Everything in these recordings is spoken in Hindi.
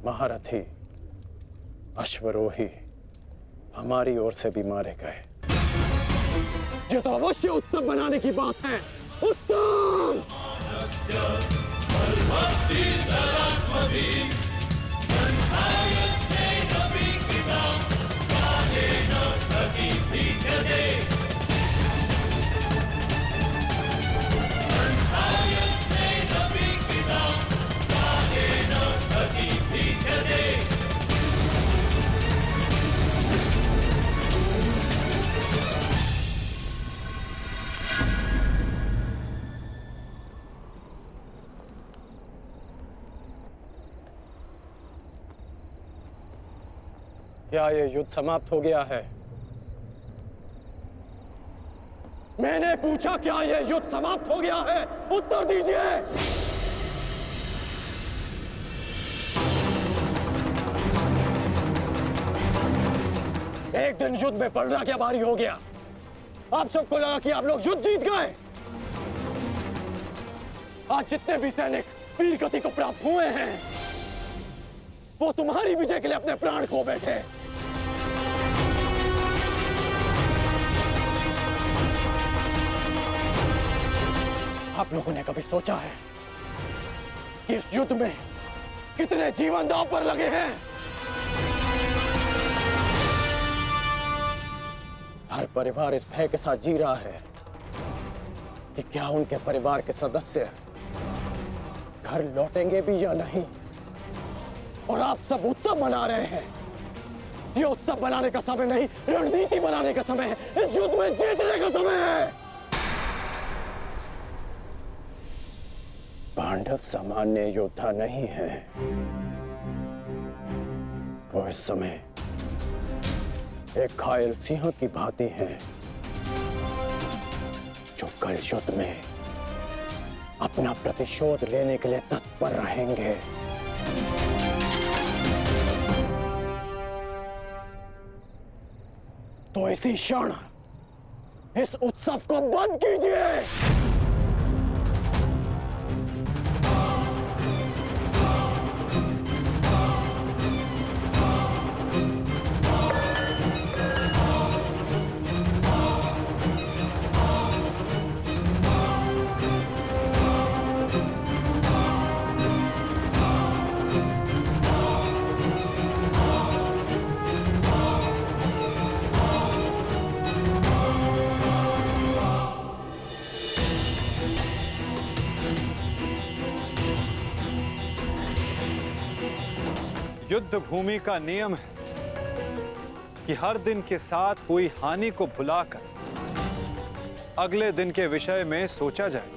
महारथी, अश्वरोही हमारी ओर से भी मारे गए। ये तो अवश्य उत्तम बनाने की बात है। उत्तम! क्या ये युद्ध समाप्त हो गया है? मैंने पूछा क्या ये युद्ध समाप्त हो गया है? उत्तर दीजिए। एक दिन युद्ध में पलड़ा क्या भारी हो गया। आप सबको लगा कि आप लोग युद्ध जीत गए। आज जितने भी सैनिक वीर गति को प्राप्त हुए हैं, वो तुम्हारी विजय के लिए अपने प्राण खो बैठे। आप लोगों ने कभी सोचा है कि इस युद्ध में कितने जीवन दांव पर लगे हैं? हर परिवार इस भय के साथ जी रहा है कि क्या उनके परिवार के सदस्य घर लौटेंगे भी या नहीं। और आप सब उत्सव मना रहे हैं। ये उत्सव बनाने का समय नहीं, रणनीति बनाने का समय है। इस युद्ध में जीतने का समय है। पांडव सामान्य योद्धा नहीं है। वो इस समय एक घायल सिंह की भांति हैं, जो कल युद्ध में अपना प्रतिशोध लेने के लिए तत्पर रहेंगे। तो इसी क्षण इस उत्सव को बंद कीजिए। युद्ध भूमि का नियम है कि हर दिन के साथ हुई हानि को भुलाकर अगले दिन के विषय में सोचा जाए।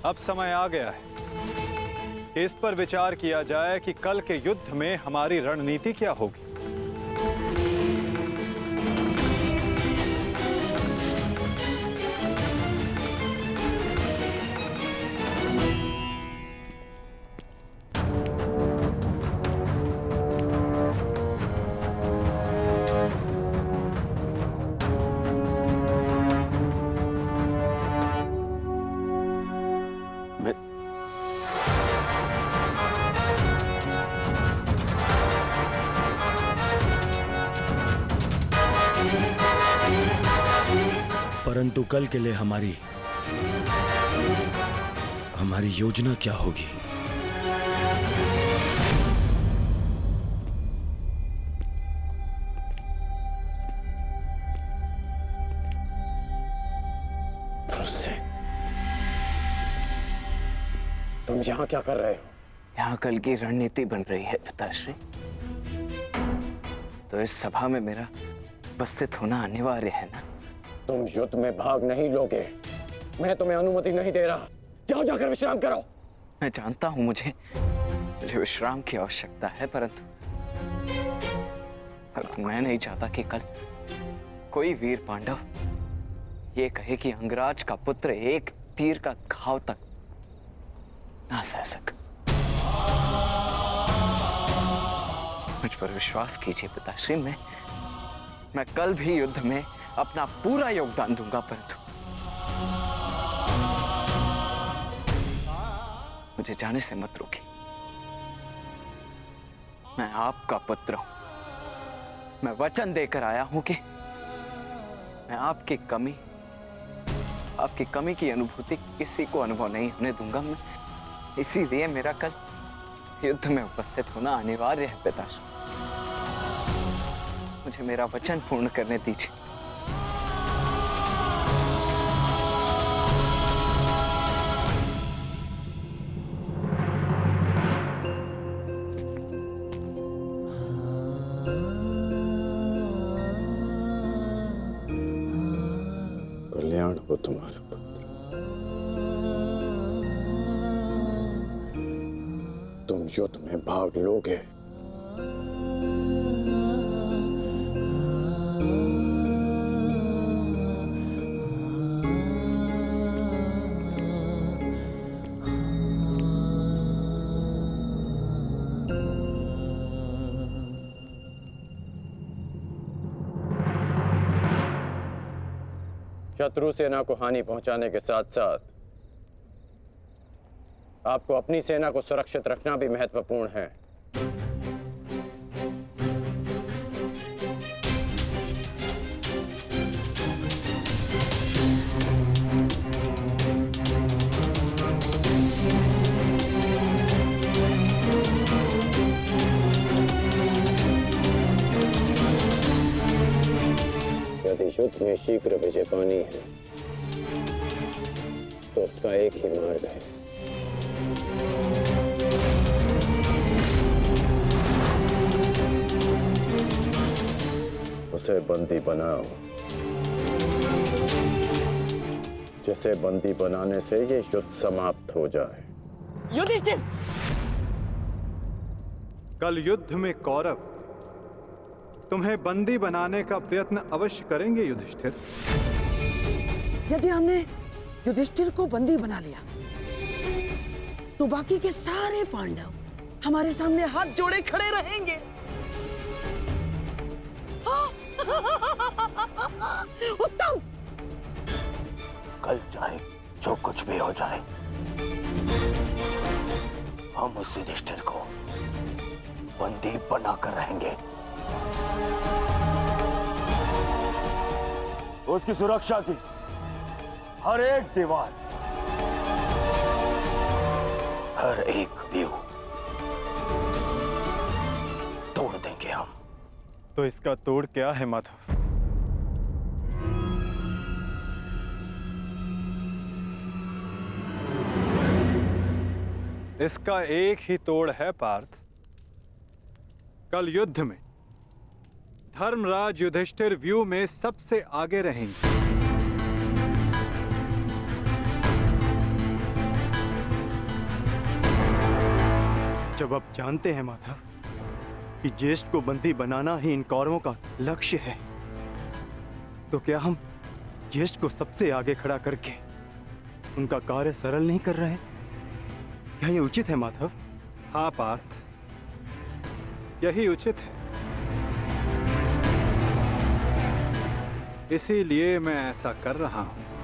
अब समय आ गया है कि इस पर विचार किया जाए कि कल के युद्ध में हमारी रणनीति क्या होगी। परंतु कल के लिए हमारी योजना क्या होगी? तुम यहाँ क्या कर रहे हो? यहाँ कल की रणनीति बन रही है पिताश्री। तो इस सभा में मेरा उपस्थित होना अनिवार्य है ना। तुम युद्ध में भाग नहीं लोगे। मैं तुम्हें अनुमति नहीं दे रहा। जाओ जाकर विश्राम करो। मैं जानता हूं मुझे विश्राम की आवश्यकता है, परंतु मैं नहीं चाहता कि कल कोई वीर पांडव ये कहे कि अंगराज का पुत्र एक तीर का घाव तक ना सह सका। मुझ पर विश्वास कीजिए पिताश्री, मैं कल भी युद्ध में अपना पूरा योगदान दूंगा, परंतु मुझे जाने से मत रोकिए। मैं आपका पुत्र हूं। मैं वचन देकर आया हूं कि मैं आपकी कमी की अनुभूति किसी को अनुभव नहीं होने दूंगा। मैं इसीलिए मेरा कल युद्ध में उपस्थित होना अनिवार्य है पिताश्री। मुझे मेरा वचन पूर्ण करने दीजिए। कल्याण हो तुम्हारा पुत्र। तुम युद्ध में भाग लोगे। शत्रु सेना को हानि पहुंचाने के साथ साथ आपको अपनी सेना को सुरक्षित रखना भी महत्वपूर्ण है। यदि युद्ध में शीघ्र विजय पानी है तो उसका एक ही मार्ग है, उसे बंदी बनाओ। जिसे बंदी बनाने से ये युद्ध समाप्त हो जाए। युधिष्ठिर! कल युद्ध में कौरव तुम्हें बंदी बनाने का प्रयत्न अवश्य करेंगे युधिष्ठिर। यदि हमने युधिष्ठिर को बंदी बना लिया तो बाकी के सारे पांडव हमारे सामने हाथ जोड़े खड़े रहेंगे। उत्तम! कल चाहे जो कुछ भी हो जाए, हम उस युधिष्ठिर को बंदी बनाकर रहेंगे। उसकी सुरक्षा की हर एक दीवार, हर एक व्यू तोड़ देंगे हम। तो इसका तोड़ क्या है माधव? इसका एक ही तोड़ है पार्थ। कल युद्ध में धर्मराज युधिष्ठिर व्यू में सबसे आगे रहेंगे। जब आप जानते हैं माधव कि ज्येष्ठ को बंदी बनाना ही इन कौरवों का लक्ष्य है, तो क्या हम ज्येष्ठ को सबसे आगे खड़ा करके उनका कार्य सरल नहीं कर रहे? क्या ये उचित है माधव? हाँ पार्थ, यही उचित है। इसीलिए मैं ऐसा कर रहा हूं।